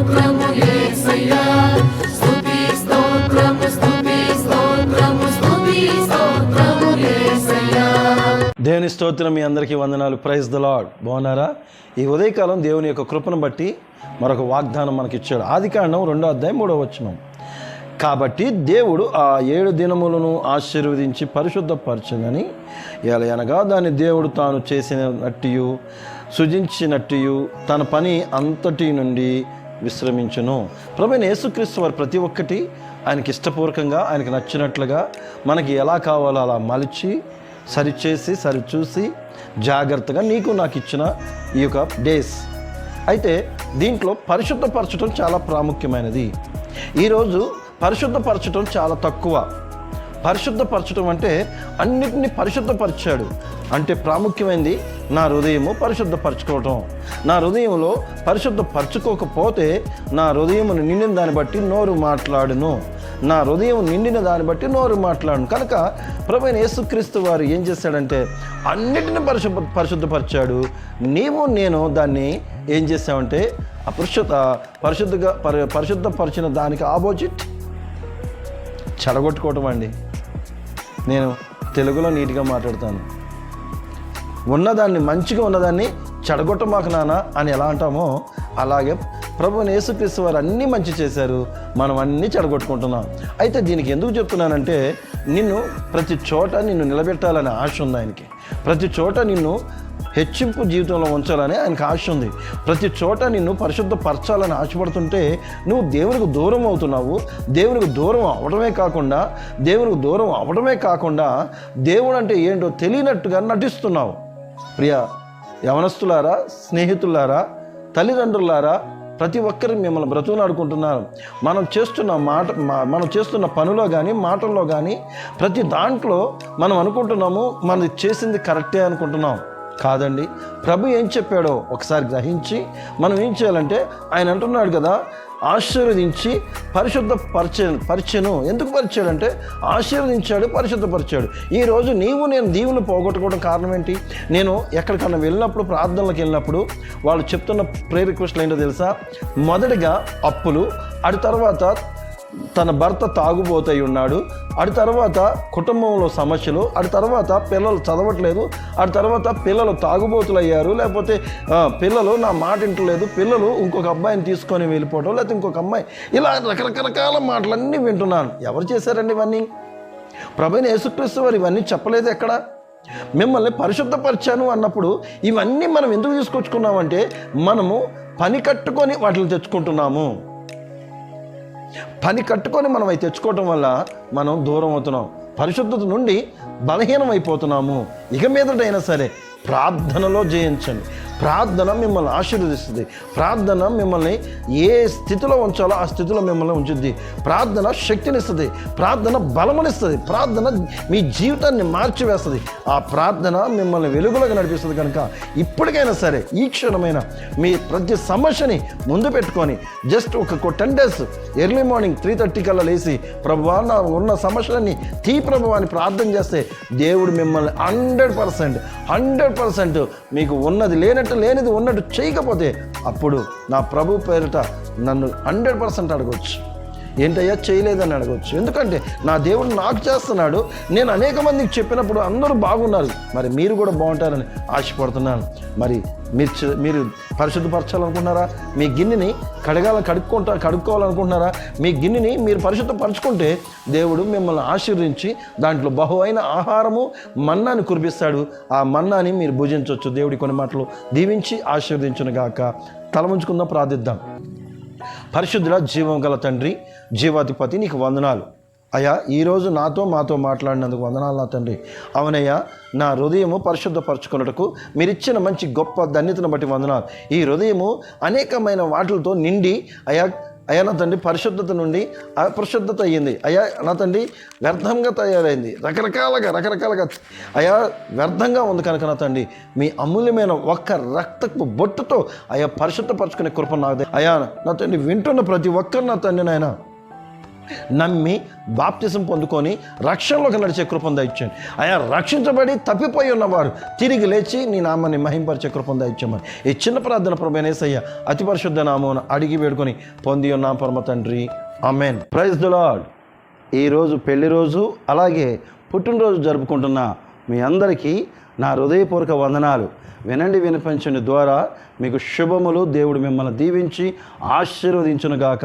స్తోత్రము యేసయ్యా స్తుతి స్తోత్రము స్తుతి స్తోత్రము స్తుతి స్తోత్రము యేసయ్యా. దేవుని స్తోత్రం. మీ అందరికీ వందనాలు. Praise the Lord. బాగున్నారా? ఈ ఉదయకాలం దేవుని యొక్క కృపను బట్టి మరొక వాగ్దానం మనకిచ్చాడు. ఆదికాండం 2:3 కాబట్టి దేవుడు ఆ 7 దినములను ఆశీర్వదించి పరిశుద్ధపరచునని అనగా దాన్ని దేవుడు తాను చేసినట్టు సృజించినట్టు తన పని అంతటి నుండి విశ్రమించును. ప్రభువైన యేసుక్రీస్తు వారు ప్రతి ఒక్కటి ఆయనకి ఇష్టపూర్వకంగా ఆయనకి నచ్చినట్లుగా మనకి ఎలా కావాలో అలా మలిచి సరిచేసి సరిచూసి జాగ్రత్తగా నీకు నాకు ఇచ్చిన ఈ యొక్క డేస్. అయితే దీంట్లో పరిశుద్ధపరచడం చాలా ప్రాముఖ్యమైనది. ఈరోజు పరిశుద్ధపరచడం చాలా తక్కువ. పరిశుద్ధపరచడం అంటే అన్నిటినీ పరిశుద్ధపరిచాడు అంటే ప్రాముఖ్యమైనది నా హృదయము పరిశుద్ధపరచుకోవటం. నా హృదయంలో పరిశుద్ధపరచుకోకపోతే నా హృదయమును నిండిన దాన్ని బట్టి నోరు మాట్లాడును. నా హృదయం నిండిన దాన్ని బట్టి నోరు మాట్లాడును. కనుక ప్రభువైన యేసుక్రీస్తు వారు ఏం చేశాడంటే అన్నిటిని పరిశుద్ధపరిచాడు. నీవు నేను దాన్ని ఏం చేసామంటే పరిశుద్ధపరిచిన దానికి ఆపోజిట్ చెడగొట్టుకోవటం అండి. నేను తెలుగులో నీట్గా మాట్లాడతాను. ఉన్నదాన్ని మంచిగా ఉన్నదాన్ని చెడగొట్టమాకు నాన్న అని ఎలా అంటామో అలాగే ప్రభువుని యేసుక్రీస్తు వారు అన్నీ మంచి చేశారు, మనం అన్నీ చెడగొట్టుకుంటున్నాం. అయితే దీనికి ఎందుకు చెప్తున్నానంటే నిన్ను ప్రతి చోట నిన్ను నిలబెట్టాలనే ఆశ ఉంది ఆయనకి. ప్రతి చోట నిన్ను హెచ్చింపు జీవితంలో ఉంచాలని ఆయనకు ఆశ ఉంది. ప్రతి చోట నిన్ను పరిశుద్ధపరచాలని ఆశపడుతుంటే నువ్వు దేవునికి దూరం అవుతున్నావు. దేవునికి దూరం అవడమే కాకుండా దేవుడు అంటే ఏంటో తెలియనట్టుగా నటిస్తున్నావు. ప్రియ యవనస్తులారా, స్నేహితులారా, తల్లిదండ్రులారా, ప్రతి ఒక్కరు మిమ్మల్ని బ్రతుకులాడుకుంటున్నారు. మనం చేస్తున్న పనిలో కానీ మాటల్లో కానీ ప్రతి దాంట్లో మనం అనుకుంటున్నాము మనది చేసింది కరెక్టే అనుకుంటున్నాం. కాదండి. ప్రభు ఏం చెప్పాడో ఒకసారి గ్రహించి మనం ఏం చేయాలంటే ఆయన అంటున్నాడు కదా, ఆశీర్వదించి పరిచయను. ఎందుకు పరిచాడంటే ఆశీర్వదించాడు, పరిశుద్ధపరిచాడు. ఈరోజు నేను దీవులు పోగొట్టుకోవడం కారణం ఏంటి? నేను ఎక్కడికన్నా వెళ్ళినప్పుడు, ప్రార్థనలకు వెళ్ళినప్పుడు వాళ్ళు చెప్తున్న ప్రేయర్ రిక్వెస్ట్లు ఏంటో తెలుసా? మొదటిగా అప్పులు, అటు తర్వాత తన భర్త తాగుబోతై ఉన్నాడు, అటు తర్వాత కుటుంబంలో సమస్యలు, అటు తర్వాత పిల్లలు చదవట్లేదు, అటు తర్వాత పిల్లలు తాగుబోతులు అయ్యారు, లేకపోతే పిల్లలు నా మాట వింటలేదు, పిల్లలు ఇంకొక అబ్బాయిని తీసుకొని వెళ్ళిపోవడం, లేకపోతే ఇంకొక అమ్మాయి, ఇలా రకరకాల మాటలన్నీ వింటున్నాను. ఎవరు చేశారండి ఇవన్నీ? ప్రభువైన యేసుక్రీస్తు వారు ఇవన్నీ చెప్పలేదు ఎక్కడ. మిమ్మల్ని పరిశుద్ధపరిచాను అన్నప్పుడు ఇవన్నీ మనం ఎందుకు తీసుకొచ్చుకున్నామంటే మనము పని కట్టుకొని వాటిని తెచ్చుకుంటున్నాము. పని కట్టుకొని మనం అవి తెచ్చుకోవటం వల్ల మనం దూరం అవుతున్నాం, పరిశుద్ధత నుండి బలహీనం అయిపోతున్నాము. ఇక మీదటైనా సరే ప్రార్థనలో జయించండి. ప్రార్థన మిమ్మల్ని ఆశీర్వదిస్తుంది. ప్రార్థన మిమ్మల్ని ఏ స్థితిలో ఉంచాలో ఆ స్థితిలో మిమ్మల్ని ఉంచుద్ది. ప్రార్థన శక్తినిస్తుంది, ప్రార్థన బలమునిస్తుంది, ప్రార్థన మీ జీవితాన్ని మార్చివేస్తుంది. ఆ ప్రార్థన మిమ్మల్ని వెలుగులోకి నడిపిస్తుంది. కనుక ఇప్పటికైనా సరే ఈ క్షణమైన మీ ప్రతి సమస్యని ముందు పెట్టుకొని జస్ట్ ఒక 10 days ఎర్లీ మార్నింగ్ 3:30 కల్లా లేచి ప్రభువా నా ఉన్న సమస్యలన్నీ తీ ప్రభువా అని ప్రార్థన చేస్తే దేవుడు మిమ్మల్ని 100% మీకు ఉన్నది లేనిది ఉన్నట్టు చేయకపోతే అప్పుడు నా ప్రభు పేరిట నన్ను 100% అడగవచ్చు. ఏంటయ్యా చేయలేదని అడగవచ్చు. ఎందుకంటే నా దేవుడు నాకు చేస్తున్నాడు. నేను అనేక మందికి చెప్పినప్పుడు అందరూ బాగున్నారు, మరి మీరు కూడా బాగుంటారని ఆశపడుతున్నాను. మరి మీరు పరిశుద్ధపరచాలనుకుంటున్నారా? మీ గిన్నెని కడుక్కోవాలనుకుంటున్నారా? మీ గిన్నెని మీరు పరిశుద్ధపరచుకుంటే దేవుడు మిమ్మల్ని ఆశీర్వదించి దాంట్లో బహువైన ఆహారము మన్నాని కురిపిస్తాడు. ఆ మన్నాని మీరు భుజించవచ్చు. దేవుడి కొన్ని మాటలు దీవించి ఆశీర్వదించును గాక. తలముంచుకుందాం, ప్రార్థిద్దాం. పరిశుద్ధుల జీవం గల తండ్రి, జీవాధిపతి, నీకు వందనాలు అయ్యా. ఈరోజు మాతో మాట్లాడినందుకు వందనాలు నా తండ్రి. అవునయ్యా, నా హృదయము పరిశుద్ధపరచుకున్నట్టుకు మీరిచ్చిన మంచి గొప్ప ధన్యతను బట్టి వందనాలు. ఈ హృదయము అనేకమైన వాటిలతో నిండి అయ్యా నా తండ్రి పరిశుద్ధత నుండి అపరిశుద్ధత అయ్యింది. అయ్యా నా తండ్రి వ్యర్థంగా తయారైంది, రకరకాలుగా అయ్యా వ్యర్థంగా ఉంది. కనుక నా తండ్రి మీ అమూల్యమైన ఒక్క రక్తపు బొట్టుతో అయ్యా పరిశుద్ధపరచుకునే కృప నాకు అయ్యా నా తండ్రి. వింటున్న ప్రతి ఒక్కరు నా తండ్రి నాయన నమ్మి బాప్తిసం పొందుకొని రక్షణలోకి నడిచే కృపను దయచేయండి. అయా రక్షించబడి తప్పిపోయి ఉన్నవారు తిరిగి లేచి నీ నామాన్ని మహింపరిచే కృపను దయచేయమని ఈ చిన్న ప్రార్థన ప్రభువైన యేసయ్య అతి పరిశుద్ధ నామమున అడిగి వేడుకొని పొంది ఉన్నాం పరమ తండ్రి, ఆమేన్. Praise the lord. ఈరోజు పెళ్లి రోజు అలాగే పుట్టినరోజు జరుపుకుంటున్న మీ అందరికీ నా హృదయపూర్వక వందనాలు. వినండి వినిపించండి ద్వారా మీకు శుభములు. దేవుడు మిమ్మల్ని దీవించి ఆశీర్వదించునుగాక.